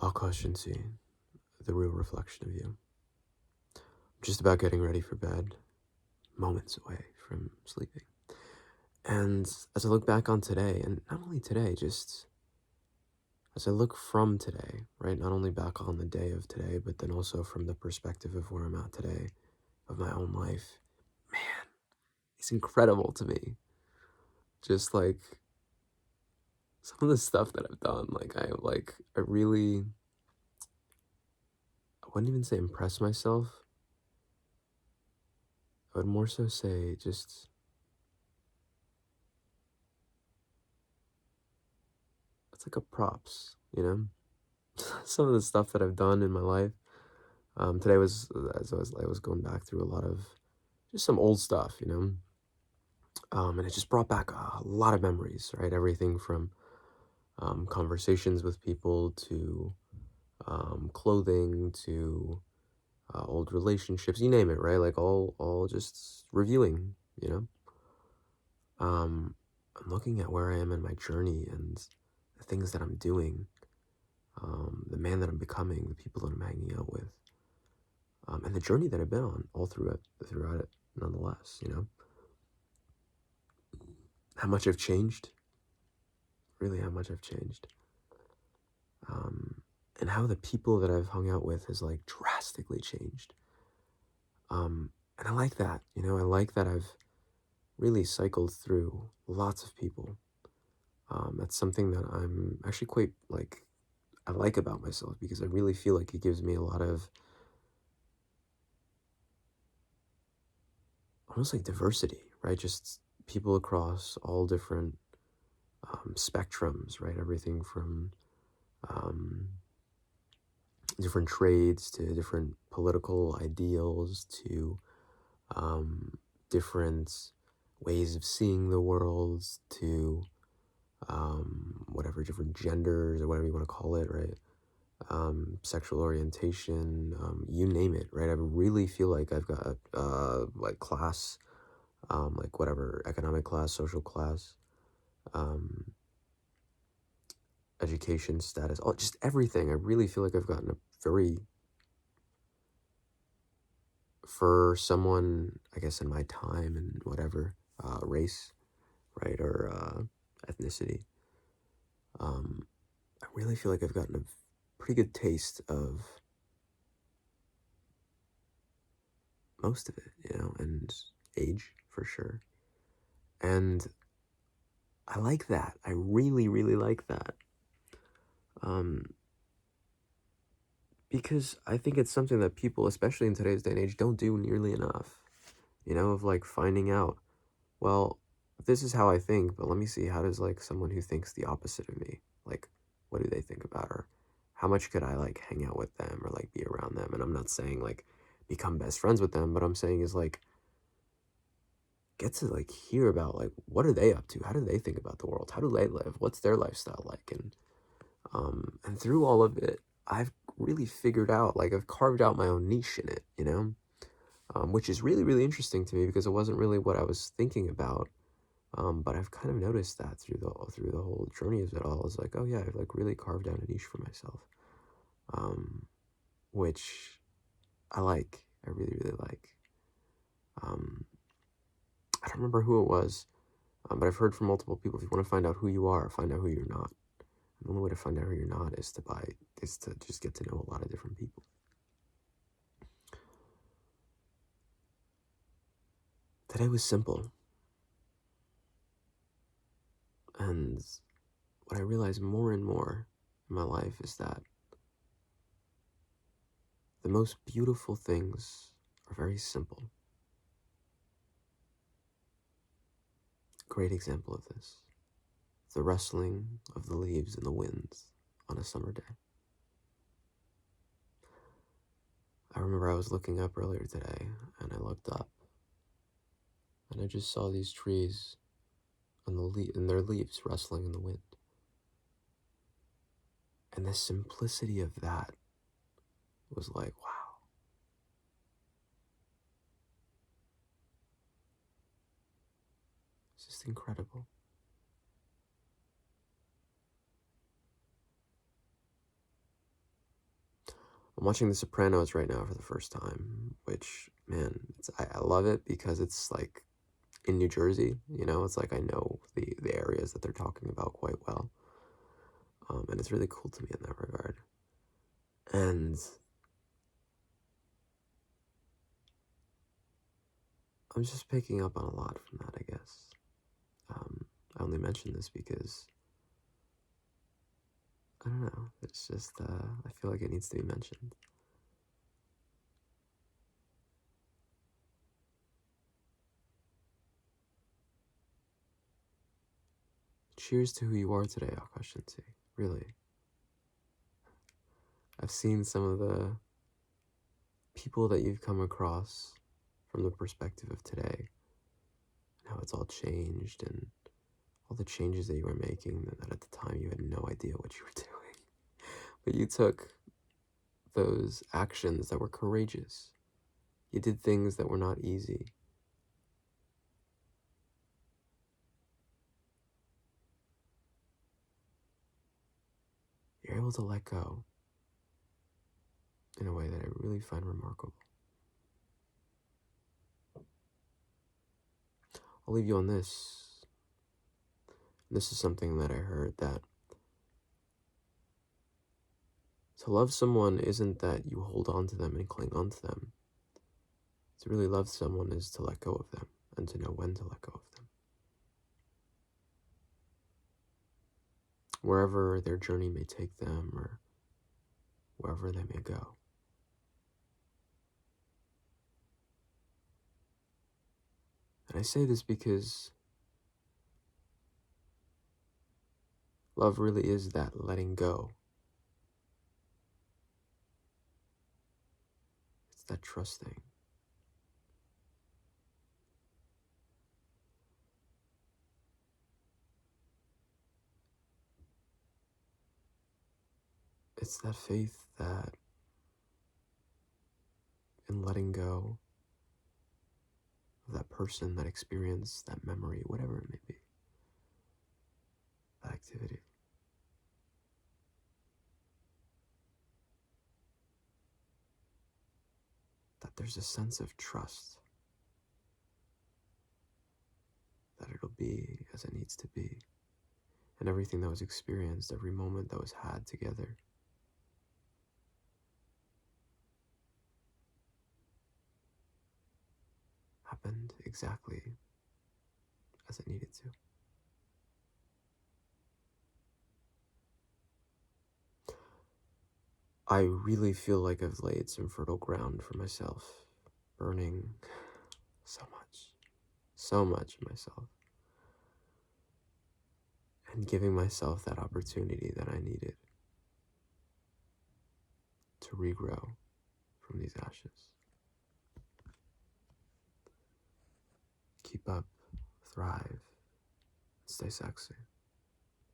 Akash INTI, the real reflection of you. I'm just about getting ready for bed, moments away from sleeping. And as I look back on today, and not only today, just as I look from today, right? Not only back on the day of today, but then also from the perspective of where I'm at today, of my own life. Man, it's incredible to me. Just like some of the stuff that I've done, I really, I wouldn't even say impress myself. I would more so say just, it's like a props, you know? Some of the stuff that I've done in my life. Today was, as I was going back through a lot of just some old stuff, you know? And it just brought back a lot of memories, right? Everything from conversations with people to clothing to old relationships, you name it, right? Like all just reviewing, you know? I'm looking at where I am in my journey and the things that I'm doing, the man that I'm becoming, the people that I'm hanging out with, and the journey that I've been on all throughout it, nonetheless, you know? How much I've changed, really how much I've changed. And how the people that I've hung out with has like drastically changed. And I like that, you know, I like that I've really cycled through lots of people. That's something that I'm actually quite like, I like about myself because I really feel like it gives me a lot of almost like diversity, right? Just people across all different spectrums, right? Everything from um, different trades to different political ideals to um, different ways of seeing the world to whatever, different genders or whatever you want to call it, right? Sexual orientation, you name it, right? I really feel like I've got like class, like whatever, economic class, social class, um, education status, all, just everything. I really feel like I've gotten a very, for someone, I guess, in my time and whatever, race, right, or ethnicity, I really feel like I've gotten a pretty good taste of most of it, you know, and age for sure. And I like that. I really, really like that. Um, because I think it's something that people, especially in today's day and age, don't do nearly enough, you know, of like finding out, well, this is how I think, but let me see, how does like someone who thinks the opposite of me, like, what do they think about her? How much could I like hang out with them or like be around them? And I'm not saying like become best friends with them, but I'm saying is like, get to like hear about like, what are they up to? How do they think about the world? How do they live? What's their lifestyle like? And through all of it, I've really figured out, like I've carved out my own niche in it, you know, which is really, really interesting to me because it wasn't really what I was thinking about. But I've kind of noticed that through the whole journey of it all is like, oh yeah, I've like really carved out a niche for myself, um, which I like. I really, really like. Um, I don't remember who it was, but I've heard from multiple people. If you want to find out who you are, find out who you're not. And the only way to find out who you're not is to just get to know a lot of different people. Today was simple, and what I realize more and more in my life is that the most beautiful things are very simple. Great example of this: the rustling of the leaves in the winds on a summer day. I remember I was looking up earlier today, and I looked up, and I just saw these trees and their leaves rustling in the wind. And the simplicity of that was like, wow, it's just incredible. I'm watching The Sopranos right now for the first time, which, man, I love it because it's like in New Jersey, you know, it's like I know the areas that they're talking about quite well. And it's really cool to me in that regard. And I'm just picking up on a lot from that, I guess. I only mention this because, I don't know, it's just, I feel like it needs to be mentioned. Cheers to who you are today, Akash INTI. Really. I've seen some of the people that you've come across from the perspective of today, and how it's all changed, and all the changes that you were making that at the time you had no idea what you were doing. But you took those actions that were courageous. You did things that were not easy. You're able to let go in a way that I really find remarkable. I'll leave you on this. This is something that I heard, that to love someone isn't that you hold on to them and cling on to them. To really love someone is to let go of them, and to know when to let go of them. Wherever their journey may take them, or wherever they may go. And I say this because love really is that letting go. It's that trusting. It's that faith that in letting go of that person, that experience, that memory, whatever it may be, that activity, that there's a sense of trust that it'll be as it needs to be. And everything that was experienced, every moment that was had together, happened exactly as it needed to. I really feel like I've laid some fertile ground for myself, burning so much in myself, and giving myself that opportunity that I needed to regrow from these ashes. Keep up, thrive, stay sexy.